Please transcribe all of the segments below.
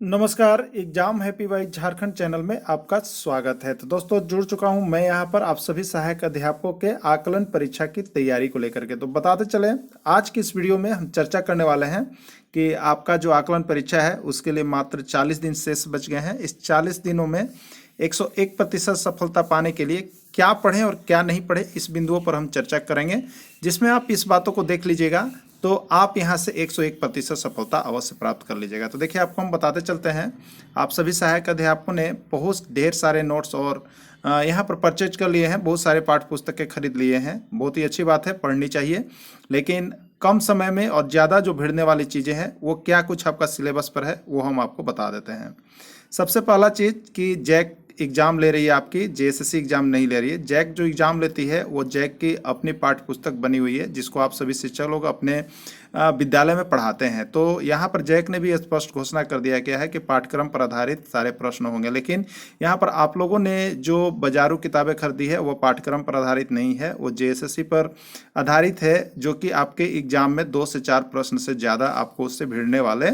नमस्कार। Exam happy wise Jharkhand channel में आपका स्वागत है। तो दोस्तों जुड़ चुका हूं मैं यहां पर आप सभी सहायक अध्यापकों के आकलन परीक्षा की तैयारी को लेकर के। तो बताते चले आज की इस वीडियो में हम चर्चा करने वाले हैं कि आपका जो आकलन परीक्षा है उसके लिए मात्र 40 दिन शेष बच गए हैं। इस 40 दिनों में 101% सफलता पाने के लिए क्या पढ़ें और क्या नहीं पढ़ें, इस बिंदुओं पर हम चर्चा करेंगे, जिसमें आप इस बातों को देख लीजिएगा तो आप यहां से 101% सफलता अवश्य प्राप्त कर लीजिएगा। तो देखिए आपको हम बताते चलते हैं, आप सभी सहायक अध्यापकों ने बहुत ढेर सारे नोट्स और यहाँ पर परचेज कर लिए हैं, बहुत सारे पाठ्य पुस्तकें खरीद लिए हैं। बहुत ही अच्छी बात है, पढ़नी चाहिए, लेकिन कम समय में और ज़्यादा जो भिड़ने वाली चीज़ें हैं वो क्या कुछ आपका सिलेबस पर है वो हम आपको बता देते हैं। सबसे पहला चीज़ कि जैक एग्ज़ाम ले रही है, आपकी जेएसएससी एग्ज़ाम नहीं ले रही है। जैक जो एग्ज़ाम लेती है वो जैक की अपनी पाठ्य पुस्तक बनी हुई है, जिसको आप सभी शिक्षक लोग अपने विद्यालय में पढ़ाते हैं। तो यहाँ पर जैक ने भी स्पष्ट घोषणा कर दिया गया है कि पाठ्यक्रम पर आधारित सारे प्रश्न होंगे, लेकिन यहाँ पर आप लोगों ने जो बाजारू किताबें खरीदी है वो पाठ्यक्रम पर आधारित नहीं है, वो जेएसएससी पर आधारित है, जो कि आपके एग्जाम में 2 से 4 प्रश्न से ज़्यादा आपको उससे भिड़ने वाले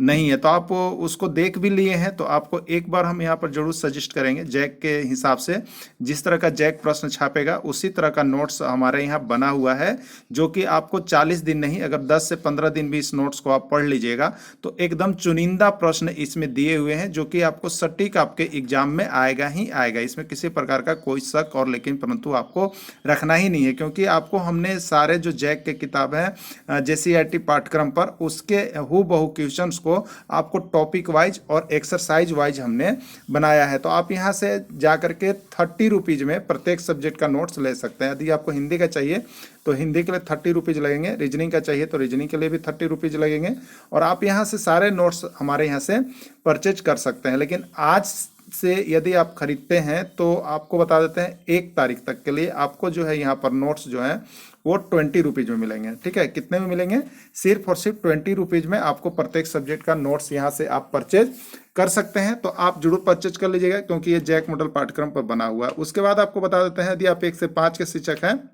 नहीं है। तो आप उसको देख भी लिए हैं तो आपको एक बार हम यहाँ पर जरूर सजेस्ट करेंगे, जैक के हिसाब से जिस तरह का जैक प्रश्न छापेगा उसी तरह का नोट्स हमारे यहाँ बना हुआ है, जो कि आपको 40 दिन नहीं, अगर 10 से 15 दिन भी इस नोट्स को आप पढ़ लीजिएगा तो एकदम चुनिंदा प्रश्न इसमें दिए हुए हैं, जो कि आपको सटीक आपके एग्जाम में आएगा ही आएगा। इसमें किसी प्रकार का कोई शक और लेकिन परंतु आपको रखना ही नहीं है, क्योंकि आपको हमने सारे जो जैक के किताब है जेसीईआरटी पाठ्यक्रम पर उसके हूबहू क्वेश्चंस को आपको टॉपिक वाइज और एक्सरसाइज वाइज हमने बनाया है। तो आप यहां से जाकर के 30 रुपीज में प्रत्येक सब्जेक्ट का नोट्स ले सकते हैं। यदि आपको हिंदी का चाहिए तो हिंदी के लिए 30 रुपीज लगेंगे, रीजनिंग का चाहिए तो रीजनिंग के लिए भी 30 रुपीज लगेंगे, और आप यहां से सारे नोट्स हमारे यहाँ से परचेज कर सकते हैं। लेकिन आज से यदि आप खरीदते हैं तो आपको बता देते हैं 1 तारीख तक के लिए आपको जो है यहाँ पर नोट्स जो है वो 20 रुपीज में मिलेंगे। ठीक है, कितने में मिलेंगे? सिर्फ और सिर्फ 20 रुपीज में आपको प्रत्येक सब्जेक्ट का नोट्स यहाँ से आप परचेज कर सकते हैं। तो आप जरूर परचेज कर लीजिएगा, क्योंकि ये जैक मॉडल पाठ्यक्रम पर बना हुआ है। उसके बाद आपको बता देते हैं, यदि आप 1 से 5 के शिक्षक हैं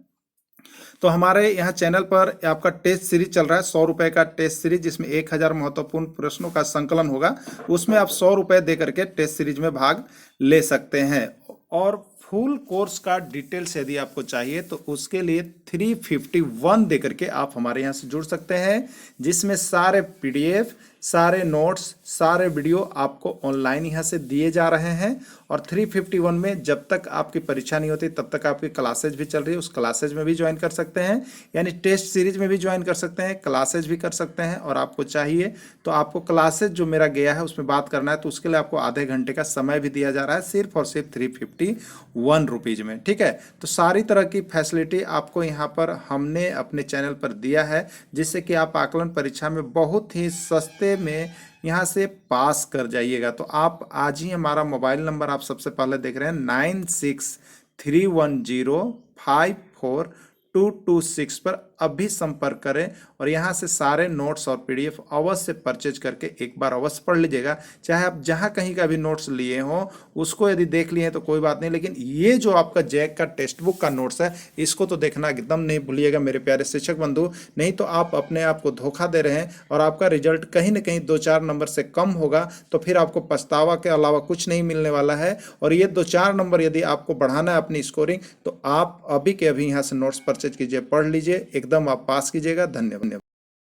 तो हमारे यहाँ चैनल पर आपका टेस्ट सीरीज चल रहा है, 100 रुपए का टेस्ट सीरीज, जिसमें 1000 महत्वपूर्ण प्रश्नों का संकलन होगा। उसमें आप 100 रुपए दे करके टेस्ट सीरीज में भाग ले सकते हैं। और फुल कोर्स का डिटेल्स यदि आपको चाहिए तो उसके लिए 351 दे करके आप हमारे यहाँ से जुड़ सकते हैं, जिसमें सारे पीडीएफ, सारे नोट्स, सारे वीडियो आपको ऑनलाइन यहाँ से दिए जा रहे हैं। और 351 में जब तक आपकी परीक्षा नहीं होती तब तक आपकी क्लासेज भी चल रही है, उस क्लासेज में भी ज्वाइन कर सकते हैं, यानी टेस्ट सीरीज में भी ज्वाइन कर सकते हैं, क्लासेज भी कर सकते हैं। और आपको चाहिए तो आपको क्लासेज जो मेरा गया है उसमें बात करना है तो उसके लिए आपको आधे घंटे का समय भी दिया जा रहा है, सिर्फ और सिर्फ 351 रुपीज में। ठीक है, तो सारी तरह की फैसिलिटी आपको यहाँ पर हमने अपने चैनल पर दिया है, जिससे कि आप आकलन परीक्षा में बहुत ही सस्ते में यहाँ से पास कर जाइएगा। तो आप आज ही हमारा मोबाइल नंबर आप सबसे पहले देख रहे हैं 9631054226 पर अभी संपर्क करें और यहाँ से सारे नोट्स और पीडीएफ अवश्य परचेज करके एक बार अवश्य पढ़ लीजिएगा। चाहे आप जहाँ कहीं का भी नोट्स लिए हों उसको यदि देख लिए हैं तो कोई बात नहीं, लेकिन ये जो आपका जैक का टेक्स्ट बुक का नोट्स है इसको तो देखना एकदम नहीं भूलिएगा मेरे प्यारे शिक्षक बंधु, नहीं तो आप अपने आप को धोखा दे रहे हैं और आपका रिजल्ट कहीं ना कहीं 2-4 नंबर से कम होगा, तो फिर आपको पछतावा के अलावा कुछ नहीं मिलने वाला है। और ये 2-4 नंबर यदि आपको बढ़ाना है अपनी स्कोरिंग तो आप अभी के अभी यहाँ से नोट्स परचेज कीजिए, पढ़ लीजिए, एकदम आप पास कीजिएगा। धन्यवाद।